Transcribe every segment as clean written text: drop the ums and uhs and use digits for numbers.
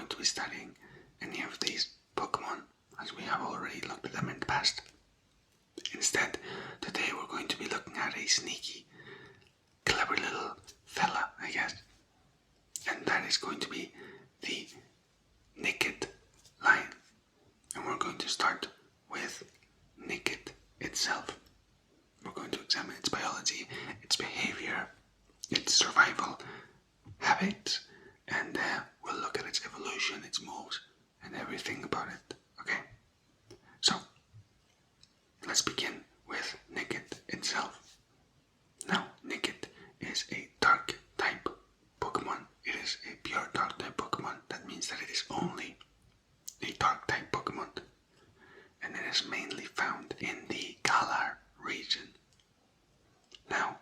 going to be studying any of these Pokemon, as we have already looked at them in the past. Instead, today we're going to be looking at a sneaky, clever little fella, I guess. And that is going to be the Nickit line. And we're going to start with Nickit itself. We're going to examine its biology, its behavior, its survival habits, and we'll look at its evolution, its moves, and everything about it. Okay? So, let's begin with Nickit itself. Now, Nickit is a dark type Pokemon. It is a pure dark type Pokemon. That means that it is only a dark type Pokemon. And it is mainly found in the Galar region. Now,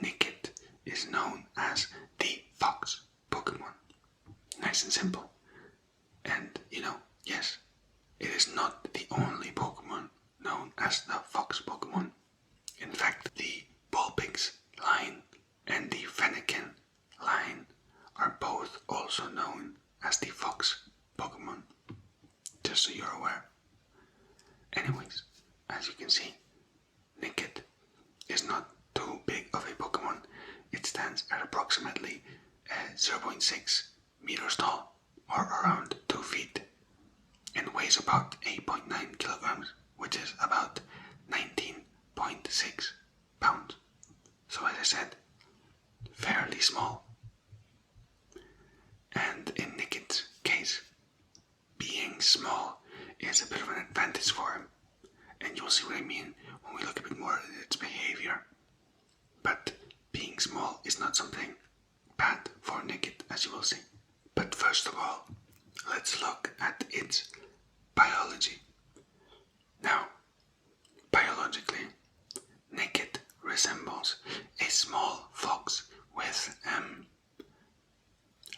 Nickit is known as the Fox Pokemon. Nice and simple. And, yes, it is not the only Pokemon known as the Fox Pokemon. In fact, the Vulpix line and the Fennekin line are both also known as the Fox Pokemon. Just so you're aware. Anyways, as you can see, Nickit is not too big of a Pokemon. It stands at approximately 0.6 meters tall, or around 2 feet, and weighs about 8.9 kilograms, which is about 19.6 pounds. So as I said, fairly small. And in Nickit's case, being small is a bit of an advantage for him, and you'll see what I mean when we look a bit more at its behavior. But being small is not something bad for Nickit, as you will see. But first of all, let's look at its biology. Now, biologically, Nickit resembles a small fox with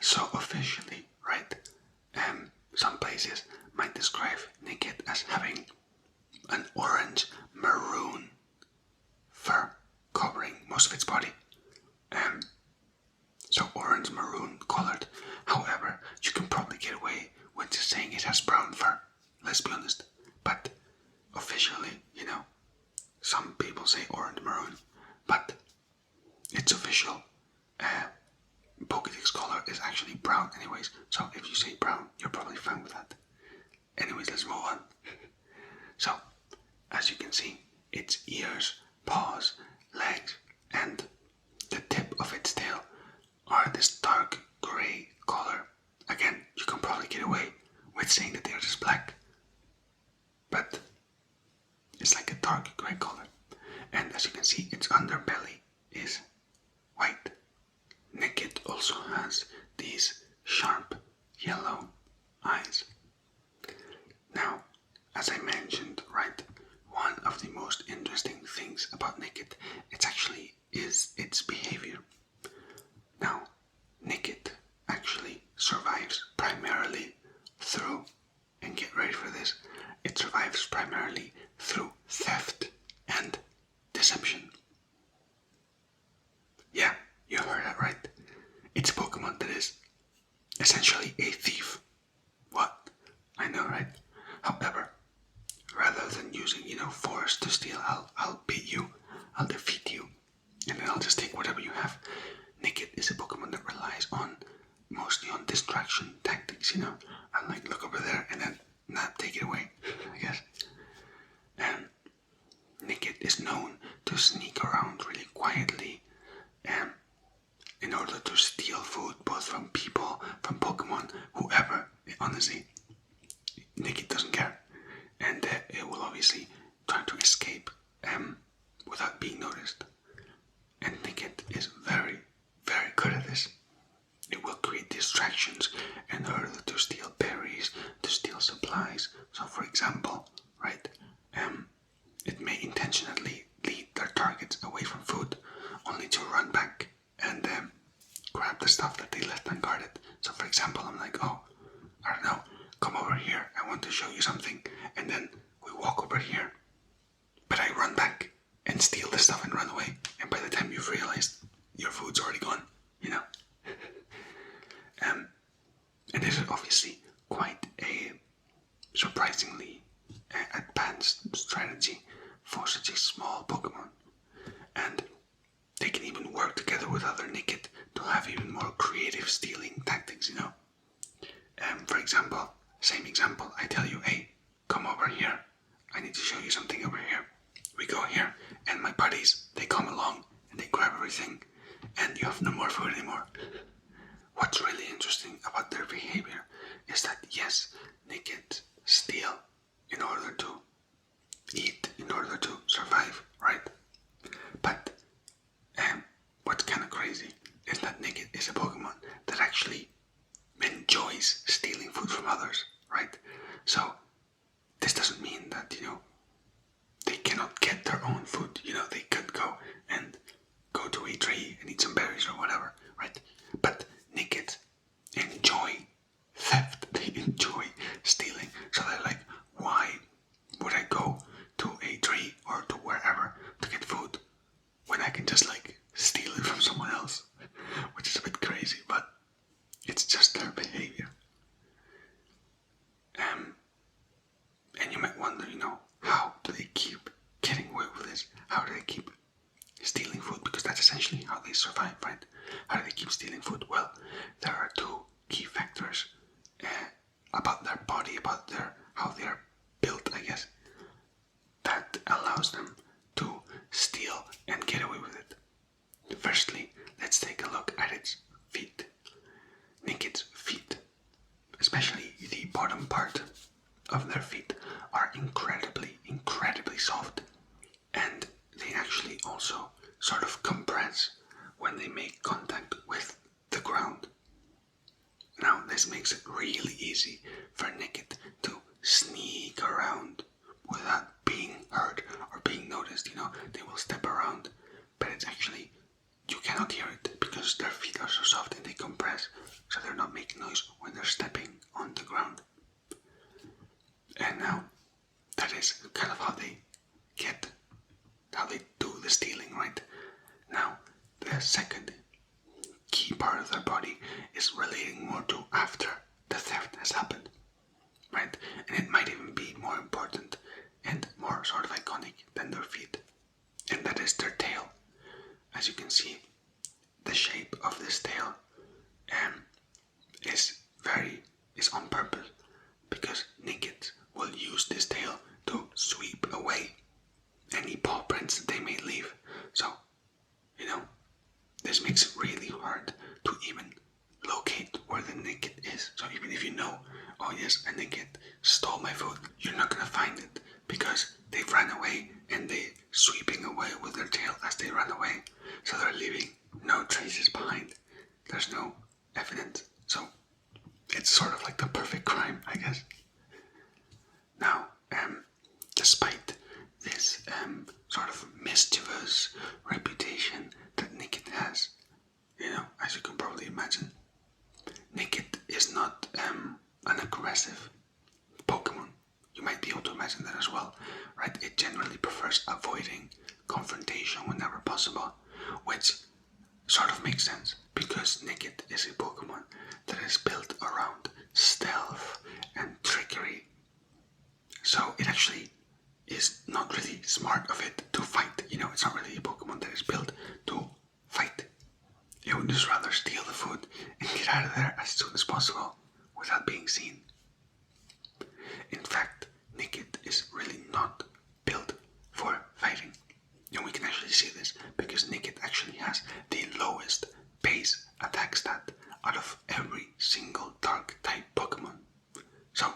so officially, right? Some places might describe Nickit as having an orange-maroon fur covering most of its body. So orange-maroon colored. However, you can probably get away with just saying it has brown fur. Let's be honest. But officially, some people say orange-maroon, but its official Pokédex color is actually brown anyways. So if you say brown, you're probably fine with that. Anyways, let's move on. So, as you can see, its ears, paws, legs, and the tip of its tail are this dark grey color. Again, you can probably get away with saying that they're just black, but it's like a dark grey color. And as you can see, its underbelly is white. Nickit also has these sharp yellow eyes. Now, as I mentioned, right, one of the most interesting things about Nickit, is its behavior. Now, Nickit actually survives primarily through, and get ready for this, it survives primarily through theft and deception. Yeah, you heard that right. It's a Pokemon that is essentially a thief. What? I know, right? However, rather than using, force to steal, I'll beat you, I'll defeat you, and then I'll just take whatever you have. Nickit is a Pokemon that relies mostly on distraction tactics, I'm like, look over there, and then, take it away, I guess. And Nickit is known to sneak around really quietly, in order to steal food, both from people, from Pokemon, whoever. Honestly, Nickit doesn't care, and it will obviously try to escape without being noticed. And Nickit is very, very good at this. It will create distractions in order to steal berries, to steal supplies. So, for example, right, it may intentionally lead their targets away from food, only to run back and grab the stuff that they left unguarded. So, for example, I'm like, oh, I don't know, come over here, I want to show you something, and then we walk over here, but I run back and steal the stuff and run away, and by the time you've realized, your food's already gone, And this is obviously quite a surprisingly advanced strategy for such a small Pokemon. And they can even work together with other Nickit to have even more creative stealing tactics, you know. For example, same example, I tell you, hey, come over here. I need to show you something over here. We go here, and my buddies, they come along, and they grab everything, and you have no more food anymore. What's really interesting about their behavior is that, yes, Nickit steal in order to eat, in order to survive, right? But what's kind of crazy is that Nickit is a Pokemon that actually enjoys stealing food from others, right? So this doesn't mean that, you know, they cannot get their own food. You know, they could go to a tree and eat some berries or whatever, right? But Nickit enjoy theft. They enjoy stealing. So they're like, why would I go to a tree or to wherever to get food when I can just like steal it from someone else? Which is a bit crazy, but it's just their behavior. And you might wonder, you know, how do they keep getting away with this? How do they keep stealing food? Because that's essentially how they survive, right? How do they keep stealing food? Well, there are two key factors about their body, about how they're built, I guess, that allows them to steal and get away with it. Firstly, let's take a look at its feet. Nickit's feet, especially the bottom part of their feet, are incredibly soft, and they actually also sort of compress when they make contact with the ground. Now, this makes it really easy for Nickit to sneak around without being heard or being noticed. You know, they will step around, but it's actually, you cannot hear it because their feet are so soft and they compress, so they're not making noise when they're stepping on the ground. And now, that is kind of how they do the stealing, right? Now, the second key part of their body is relating more to after the theft has happened, right? And it might even be more important and more sort of iconic than their feet, and that is their tail. As you can see, the shape of this tail is on purpose, because Nickit will use this tail to sweep away any paw prints that they may leave. So, you know, this makes it really hard to even locate where the Nickit is. So even if you know, oh yes, a Nickit stole my food, you're not gonna find it because they've run away and they're sweeping away with their tail as they run away. So they're leaving no traces behind. There's no evidence. So it's sort of like the perfect crime, I guess. Now, despite this sort of mischievous reputation that Nickit has, you know, as you can probably imagine, Nickit is not an aggressive Pokemon. You might be able to imagine that as well, right? It generally prefers avoiding confrontation whenever possible, which sort of makes sense because Nickit is a Pokemon that is built around stealth and trickery. So it actually is not really smart of it to fight. You know, it's not really a Pokemon that is built to fight. It would just rather steal the food and get out of there as soon as possible without being seen. In fact, Nickit is really not built for fighting. And we can actually see this because Nickit actually has the lowest base attack stat out of every single dark type Pokemon. So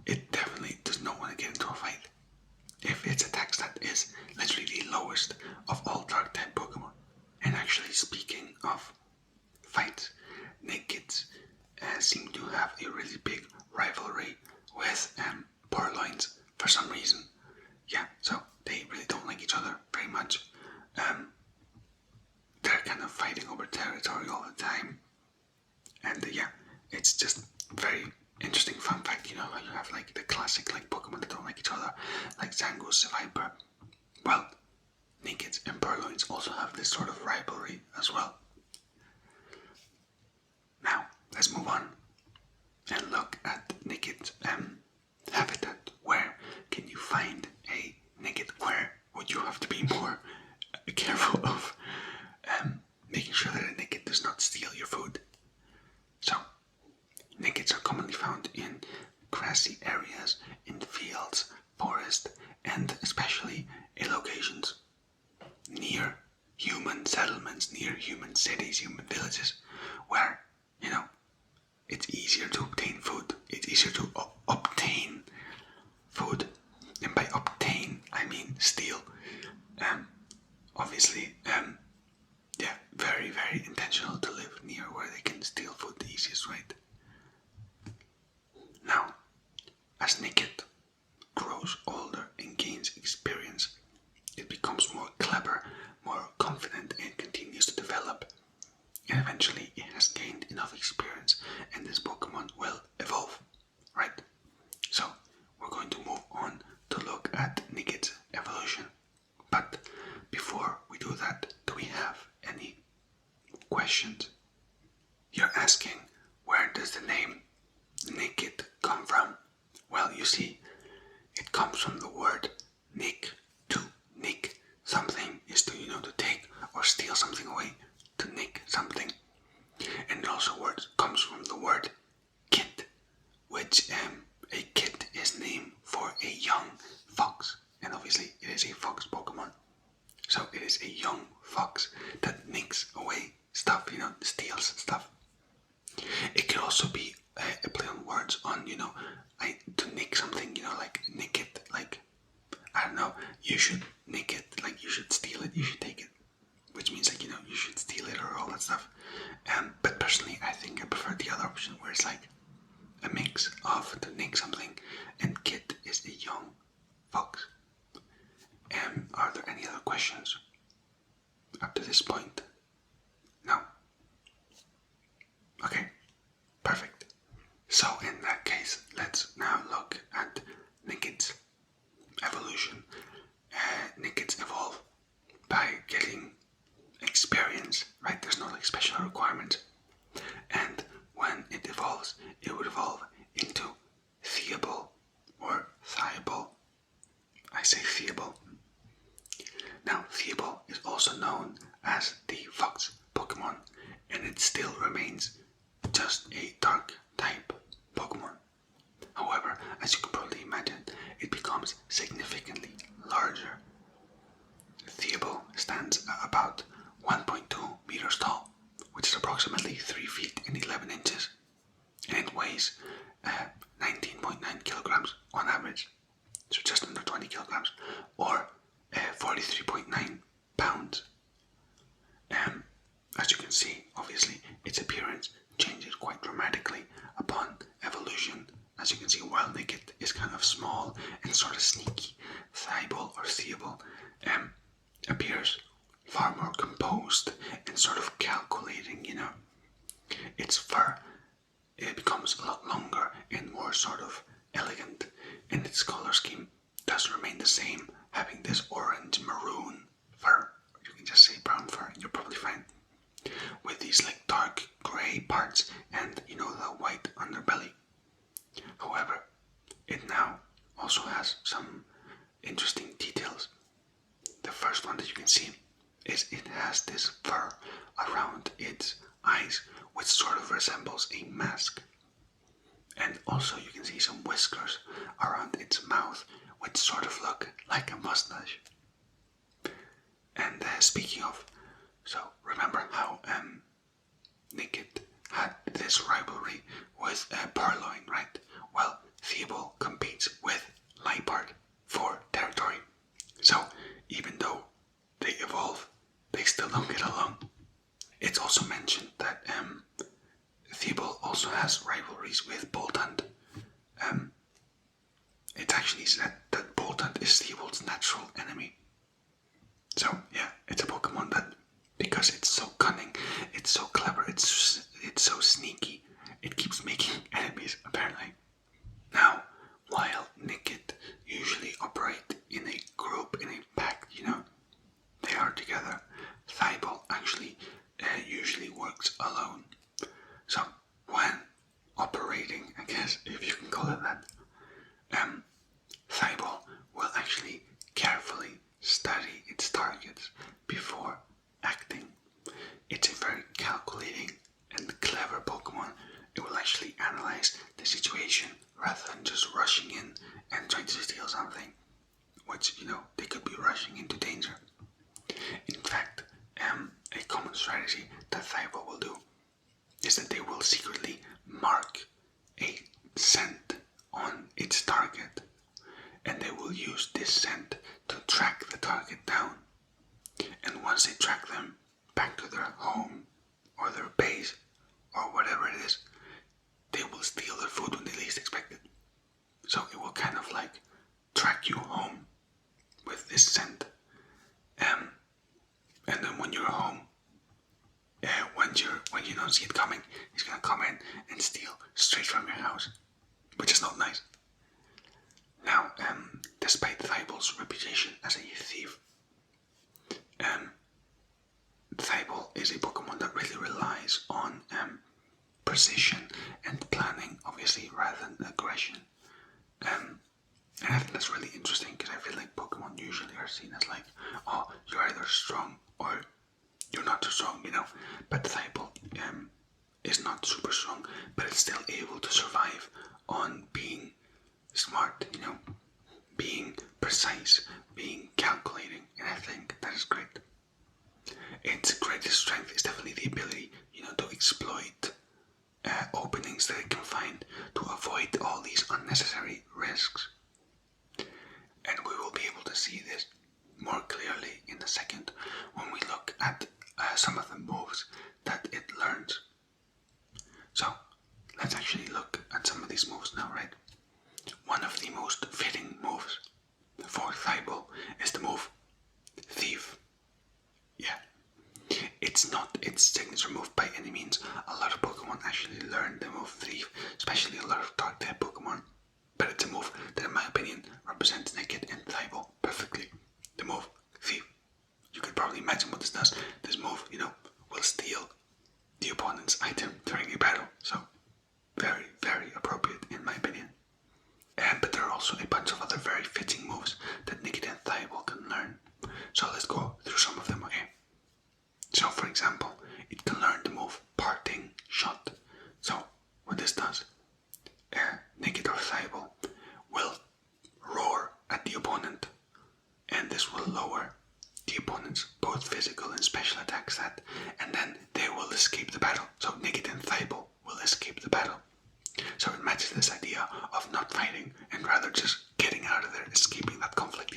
it definitely does not want to get into a fight if its attack stat is literally the lowest of all dark type Pokemon. And actually, speaking of fights, Nickits seem to have a really big rivalry with Purloins for some reason. Yeah, so they really don't like each other very much. They're kind of fighting over territory all the time. And yeah, it's just very interesting fun fact, you know, how you have like the classic like Pokemon that don't like each other, like Zangoose, Viper. Well, Nickits and Purloins also have this sort of rivalry as well. Now, let's move on. Nickits are commonly found in grassy areas, in fields, forests, and especially in locations near human settlements, near human cities, human villages, where, it's easier to obtain food. It's easier to obtain food. And by obtain, I mean steal. Obviously, very, very intentional to live near where they can steal food the easiest, right? Now, as Nickit grows older and gains experience, it becomes more clever, more confident, and continues to develop. And eventually it has gained enough experience and this Pokemon will evolve, right? So we're going to move on to look at Nickit's evolution. But before we do that, do we have any questions? You're asking, where does the name Nickit come from? Well, you see, it comes from the word nick, to nick something is to, to take or steal something away, to nick something. And it also comes from the word kit, which a kit is named for a young fox. And obviously it is a fox Pokemon. So it is a young fox that nicks away stuff, steals stuff. It could also be a play on words on, to nick something, like nick it, like, I don't know, you should nick it, like you should steal it, you should take it. Which means like, you should steal it or all that stuff. But personally, I think I prefer the other option where it's like a mix of to nick something and kit is a young fox. Are there any other questions up to this point? No? Okay, perfect. So in that case, let's now look at Nickit's evolution. Nickits evolve by getting experience, right? There's no like special requirements. And when it evolves, it would evolve into Thievul or Thievul. I say Thievul. Now, Thievul is also known as the fox Pokemon, and it still remains just a dark type Pokemon. However, as you can probably imagine, it becomes significantly larger. Thievul stands at about 1.2 meters tall, which is approximately 3 feet and 11 inches, and it weighs 19.9 kilograms on average, so just under 20 kilograms, or 43.9 pounds. As you can see, obviously, its appearance changes quite dramatically upon evolution. As you can see, while Nickit is kind of small and sort of sneaky, Thievul appears far more composed and sort of calculating, Its fur, it becomes a lot longer and more sort of elegant, and its color scheme does remain the same, having this orange maroon fur, or you can just say brown fur and you're probably fine, with these like dark gray parts and the white underbelly. However, it now also has some interesting details. The first one that you can see is it has this fur around its eyes, which sort of resembles a mask. And also you can see some whiskers around its mouth, which sort of look like a mustache. And speaking of, so remember how Nickit had this rivalry with Purloin, right? Well, Thievul competes with Liepard for territory. So even though they evolve, they still don't get along. It's also mentioned that Thievul also has rivalries with Boltund. It's actually said that Boltund is Thievul's natural enemy. So yeah, it's a Pokemon that, because it's so cunning, it's so clever, it's so sneaky, it keeps making enemies apparently. Now, while Nickit usually operate in a group, in a pack, they are together, Thievul actually usually works alone. So when operating, I guess, if you can call it that, Thievul will actually carefully study its targets before acting. It's a very calculating and clever Pokemon. It will actually analyze the situation rather than just rushing in and trying to steal something, which, they could be rushing into danger. In fact, a common strategy that Thievul will do is that they will secretly mark a scent on its target, and they will use this scent to track the target down. And once they track them back to their home or their base or whatever it is, they will steal their food when they least expect it. So it will kind of like track you home with this scent. And then when you're home, when you don't see it coming, he's gonna come in and steal straight from your house, which is not nice. Now, despite Thievul's reputation as a thief, Thievul is a Pokemon that really relies on precision and planning, obviously, rather than aggression. And I think that's really interesting because I feel like Pokemon usually are seen as like, oh, you're either strong or you're not too strong, But Thievul is not super strong, but it's still able to survive on being smart, being precise, being calculating, and I think that is great. Its greatest strength is definitely the ability, to exploit openings that it can find to avoid all these unnecessary risks. And we will be able to see this more clearly in a second when we look at some of the moves that it learns. So let's actually look at some of these moves now, right? One of the most fitting moves for Thievul is the move Thief. Yeah. It's not its signature move by any means. A lot of Pokemon actually learn the move Thief, especially a lot of dark type Pokemon. But it's a move that, in my opinion, represents Nickit and Thievul perfectly. The move Thief. You could probably imagine what this does. This move, will steal the opponent's item during a battle. So, very, very appropriate in my opinion. But there are also a bunch of other very fitting moves that Nickit and Thievul can learn. So let's go through some of them, okay? So, for example, it can learn the move Parting Shot. So, what this does, Nickit or Thievul will roar at the opponent, and this will lower the opponent's both physical and special attack stat, and then they will escape the battle. So, Nickit and Thievul will escape the battle. So it matches this idea of not fighting and rather just getting out of there, escaping that conflict,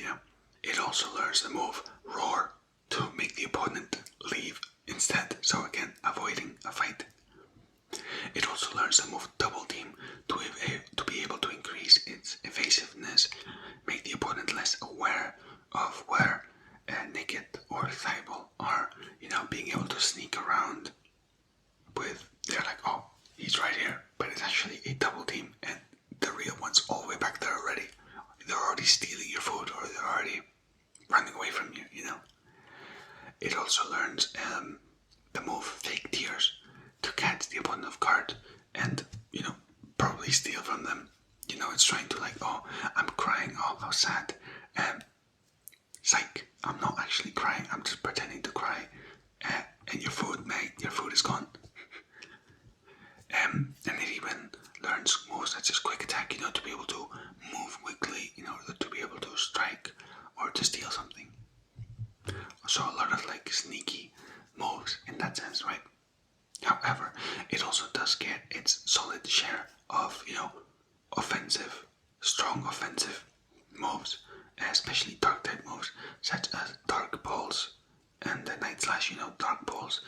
It also learns the move Roar to make the opponent leave instead, so again, avoiding a fight. It also learns the move Double Team to be able to increase its evasiveness, make the opponent less aware of where Nickit or Thievul are, being able to sneak around with, they're like, oh, he's right here, but it's actually a double team and the real one's all the way back there already. They're already stealing your food or they're already running away from you, It also learns the move Fake Tears to catch the opponent off guard and, probably steal from them. It's trying to like, oh, I'm crying, oh, how sad. Psych, I'm not actually crying, I'm just pretending to cry. And your food, mate, your food is gone. And it even learns moves such as Quick Attack, to be able to move quickly in order to be able to strike or to steal something. So a lot of like sneaky moves in that sense, right? However, it also does get its solid share of, strong offensive moves, especially dark type moves such as Dark Balls and the Night Slash, Dark Balls.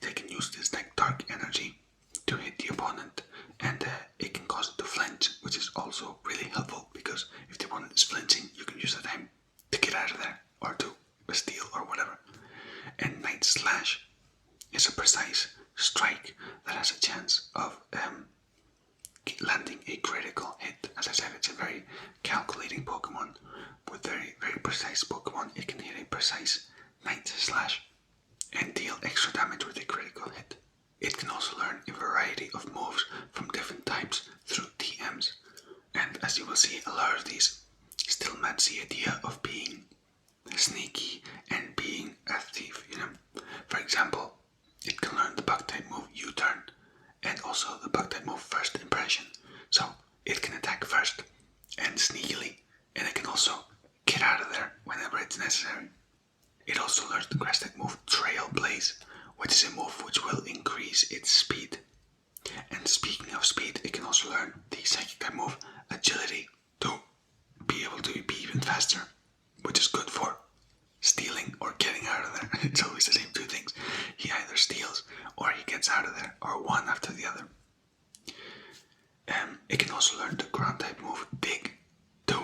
They can use this like dark energy to hit the opponent, and it can cause it to flinch, which is also really helpful because if the opponent is flinching, you can use the time to get out of there or to steal or whatever. And Night Slash is a precise strike that has a chance of landing a critical hit. As I said, it's a very calculating Pokemon with very, very precise Pokemon. It can hit a precise Night Slash and deal extra damage with a critical hit. It can also learn a variety of moves from different types through TMs, and as you will see, a lot of these still match the idea of being sneaky and being a thief, For example, it can learn the bug type move U-turn and also the bug type move First Impression. learn the psychic type move agility to be able to be even faster, which is good for stealing or getting out of there. It's always the same two things. He either steals or he gets out of there, or one after the other. It can also learn the ground type move dig to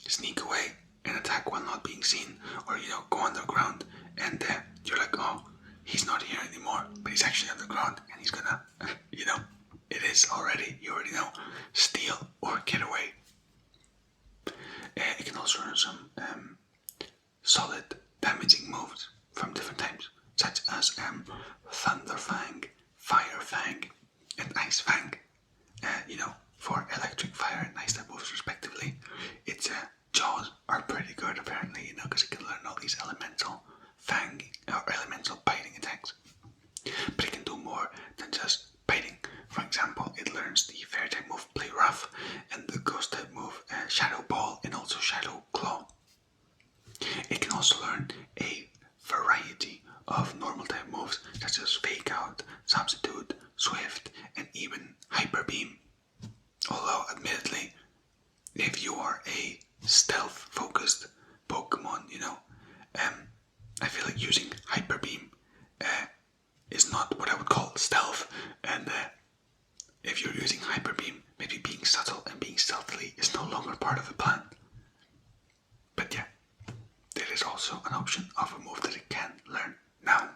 sneak away and attack while not being seen, or go underground and you're like, oh, he's not here anymore, but he's actually underground and he's gonna it is already, you already know, steal or get away. It can also learn some solid damaging moves from different types, such as Thunder Fang, Fire Fang, and Ice Fang. For electric, fire, and ice type moves respectively. Its jaws are pretty good apparently, because it can learn all these elemental fang or elemental biting attacks. But it can do more than just biting. For example, it learns the fairy type move Play Rough and the ghost type move Shadow Ball and also Shadow Claw. It can also learn a variety of normal type moves such as Fake Out, Substitute, Swift, and even Hyper Beam. Although, admittedly, if you are a stealth-focused Pokemon, I feel like using Hyper Beam is not what I would call stealth, and if you're using Hyper Beam, maybe being subtle and being stealthily is no longer part of the plan. But yeah, there is also an option of a move that it can learn. Now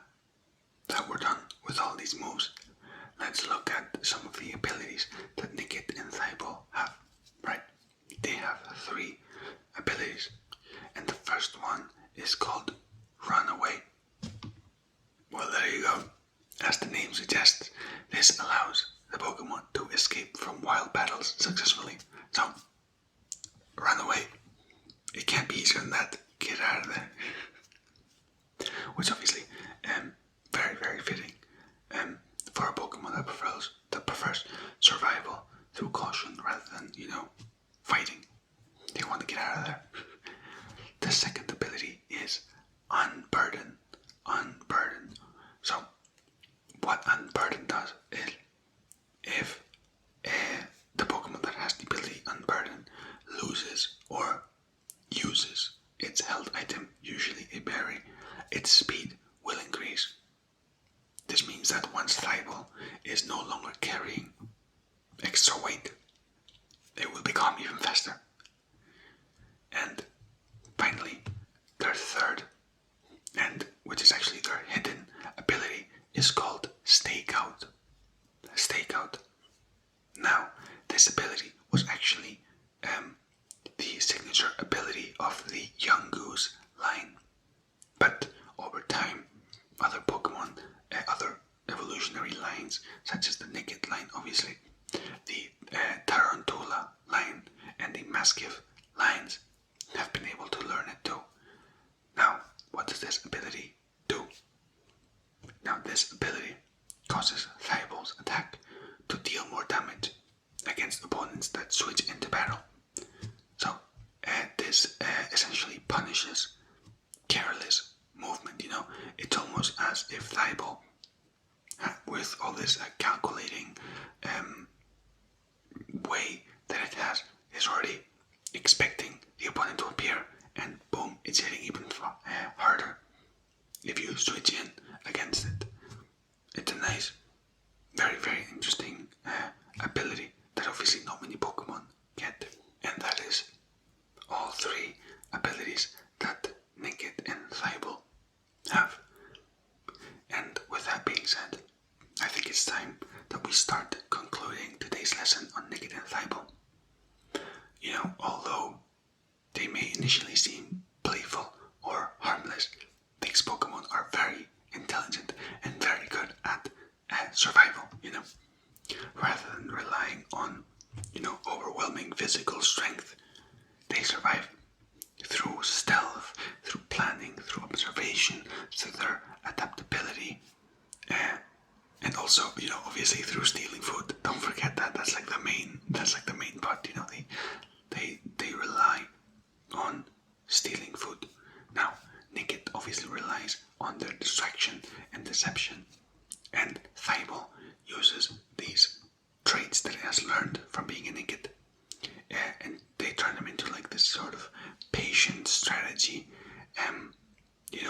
that we're done with all these moves, let's look at some of the abilities that Nickit and Thievul have. Right, they have 3 abilities, and the first one is called Run Away. Well, there you go. As the name suggests, this allows the Pokemon to escape from wild battles successfully. So, run away. It can't be easier than that. Get out of there. Which obviously, very, very fitting for a Pokemon that prefers survival through caution rather than, fighting. They want to get out of there. The second ability is Unburden. Unburden. So, what Unburden does is, if the Pokemon that has the ability Unburden loses or uses its held item, usually a berry, its speed will increase. This means that once Thievul is no longer carrying extra weight, it will become even faster. And finally, their third, and which is actually their hidden ability, is called Stakeout. Stakeout. Now, this ability was actually the signature ability of the Young Goose line. But over time, other Pokemon, other evolutionary lines, such as the Nickit line, obviously, the Tarantula line, and the Maskiff lines, have been able to learn it too. Now, what does this ability do? Now, this ability causes Thievul's attack to deal more damage against opponents that switch into battle. So, this essentially punishes careless movement. It's almost as if Thievul, with all this calculating way that it has, is already expecting the opponent to appear, and boom, it's hitting even harder if you switch in against it. It's a nice, very, very interesting ability that obviously not many Pokemon get, and that is all 3 abilities that Nickit and Thievul have. And with that being said, I think it's time that we start concluding today's lesson on Nickit and Thievul. Although they may initially seem playful or harmless, these Pokemon are very intelligent and very good at survival, Rather than relying on, overwhelming physical strength, they survive through stealth, through planning, through observation, through their adaptability, and also, obviously through stealing food. Don't forget that. That's like the main part. They rely on stealing food. Now, Nickit obviously relies on their distraction and deception, and Thievul uses these traits that it has learned from from being a Nickit. And they turn them into like this sort of patient strategy,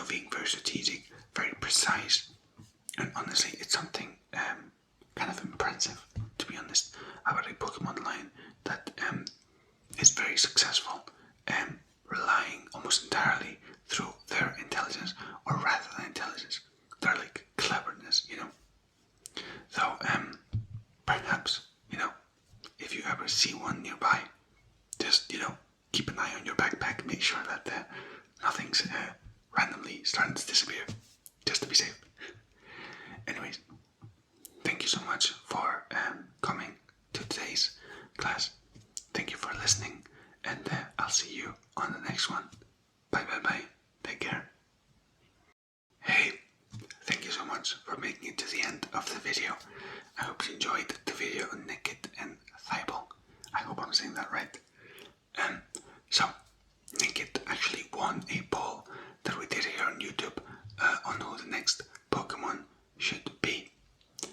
being very strategic, very precise, and honestly, it's something kind of impressive, to be honest, about a Pokemon line that is very successful, relying almost entirely through their intelligence, or rather than intelligence, their like cleverness, So, perhaps, if you ever see one nearby, just, keep an eye on your backpack, make sure that nothing's randomly starting to disappear, just to be safe. Anyways, thank you so much for coming to today's class. Thank you for listening, and I'll see you on the next one. Bye bye bye. Take care. Hey, thank you so much for making it to the end of the video. I hope you enjoyed the video on Nickit and Thievul. I hope I'm saying that right. So, Nickit actually won a poll that we did here on YouTube on who the next Pokemon should be.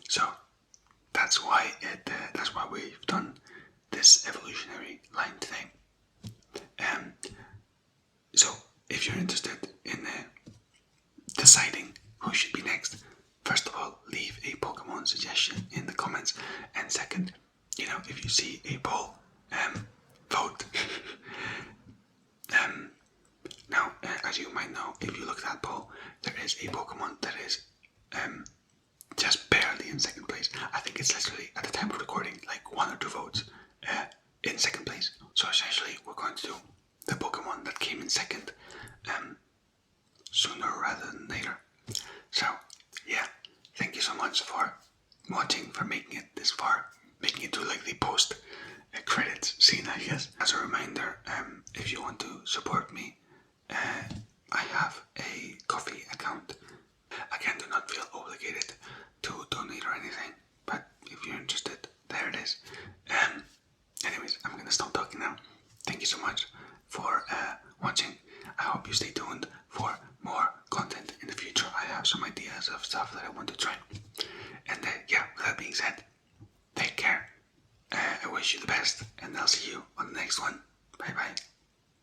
So that's why we've done this evolutionary line today. So if you're interested in deciding who should be next, first of all, leave a Pokemon suggestion in the comments, and second, if you see a poll, vote. Now, as you might know, if you look at that poll, there is a Pokemon that is just barely in second place. I think it's literally, at the time of recording, like 1 or 2 votes in second place. So essentially, we're going to do the Pokemon that came in second sooner rather than later. So, yeah, thank you so much for watching, for making it this far, making it to like the post credits scene, I guess. As a reminder, if you want to support me, I have a Coffee account. Again, do not feel obligated to donate or anything, but if you're interested, there it is. Anyways, I'm gonna stop talking now. Thank you so much for watching. I hope you stay tuned for more content in the future. I have some ideas of stuff that I want to try. And yeah, with that being said, take care. I wish you the best, and I'll see you on the next one. Bye bye.